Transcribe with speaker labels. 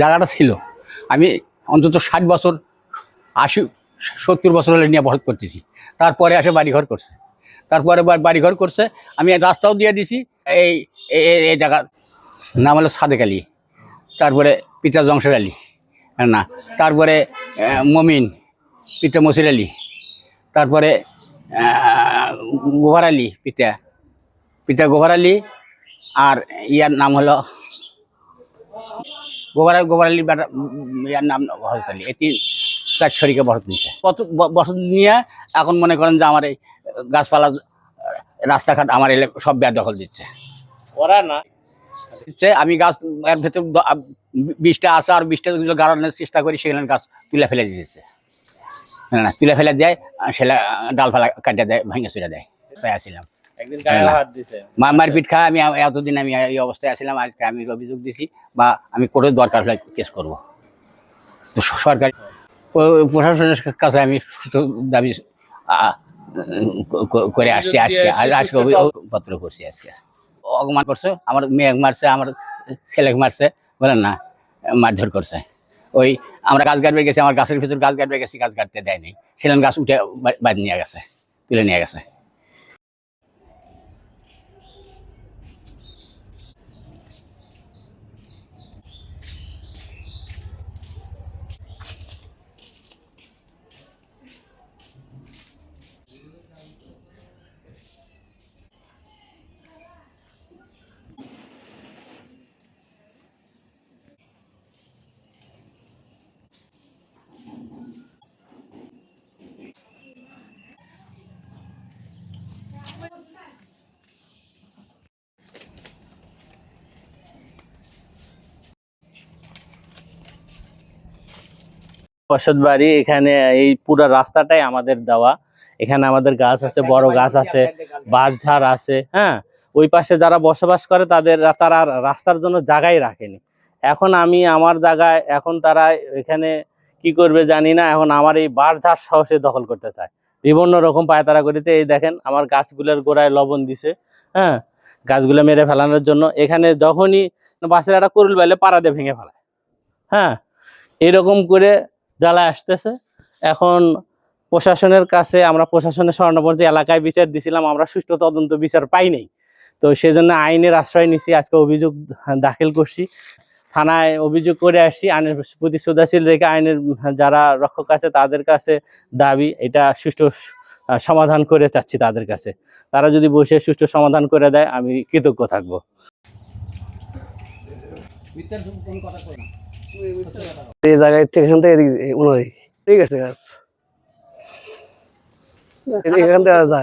Speaker 1: জায়গাটা ছিল, আমি অন্তত 60 বছর 80-70 বছর হলে নিয়ে বসত করতেছি। তারপরে আসে বাড়িঘর করছে, তারপরে বাড়িঘর করছে, আমি রাস্তাও দিয়ে দিছি। এই এই জায়গার নাম হলো সাদেক আলী, তারপরে পিতা জংশের আলী না, তারপরে মমিন, পিতা মসির আলী, তারপরে গোভার আলী, পিতা গোভার আলী, আর ইয়ার নাম হলো গোভার আলী, ইয়ার নাম হজরত আলী। এটি 4 শরীকে বসত নিয়েছে। কত বসত নিয়ে এখন মনে করেন যে আমার এই গাছপালা রাস্তাঘাট আমার এলে সব বেদখল দিচ্ছে ওরা না দিচ্ছে। আমি গাছ এর ভেতর 20টা আছে, আর 20টা গাড়ানোর চেষ্টা করি, সেখানে গাছ তুলে ফেলে দিতেছে না, তুলে ফেলে দেয়, সেটা ডালফালা কাটিয়ে দেয়, ভেঙে চুরে দেয়। আসছিলাম মারপিট খায়, আমি এতদিন আমি এই অবস্থায় আসছিলাম। আজকে আমি অভিযোগ দিছি, বা আমি কোর্টের দরকার হলে কেস করবো। তো সরকারি প্রশাসনের কাছে আমি দাবি করে আসছি, আজকে অভিযোগপত্র করছি। আজকে অপমান করছে, আমার মেয়ে মারছে, আমার ছেলেকে মারছে, বলেন না, মারধর করছে। ওই আমরা গাছ কাটবে গেছি, আমার গাছের ভিতর গাছ কাটবে গেছি, গাছ কাটতে দেয়নি, সেখানে গাছ উঠে বাদ নিয়ে গেছে, তুলে নিয়ে গেছে।
Speaker 2: বসত বাড়ি, এখানে এই পুরো রাস্তাটাই আমাদের দেওয়া। এখানে আমাদের গাছ আছে, বড় গাছ আছে, বাঁশঝাড় আছে। হ্যাঁ, ওই পাশে যারা বসবাস করে তারা রাস্তার জন্য জায়গায় রাখেনি। এখন আমি আমার জায়গায়, এখন তারা এখানে কি করবে জানি না। এখন আমার এই বাঁশঝাড় সহ সে দখল করতে চায়, বিভিন্ন রকম পায়তারা করিতে। এই দেখেন আমার গাছগুলোর গোড়ায় লবণ দিছে, হ্যাঁ, গাছগুলো মেরে ফেলানোর জন্য। এখানে যখনই বাসের একটা কুরুল বেলে পাড়া দিয়ে ভেঙে ফেলায়। হ্যাঁ, এরকম করে জ্বালায় আসতেছে। এখন প্রশাসনের কাছে আমরা প্রশাসনের স্বর্ণপঞ্চী এলাকায় বিচার দিছিলাম, আমরা সুষ্ঠু তদন্ত বিচার পাই নাই। তো সেজন্য আইনের আশ্রয় নিছি, আজকে অভিযোগ দাখিল করছি, থানায় অভিযোগ করে আসছি। আইনের প্রতি শ্রদ্ধাশীল রেখে আইনের যারা রক্ষক আছে তাদের কাছে দাবি এটা সুষ্ঠু সমাধান করে চাচ্ছি তাদের কাছে। তারা যদি বসে সুষ্ঠু সমাধান করে দেয় আমি কৃতজ্ঞ থাকবো।
Speaker 3: এই জায়গায় থেকে এখান থেকে ঠিক আছে গাছ এখান থেকে যা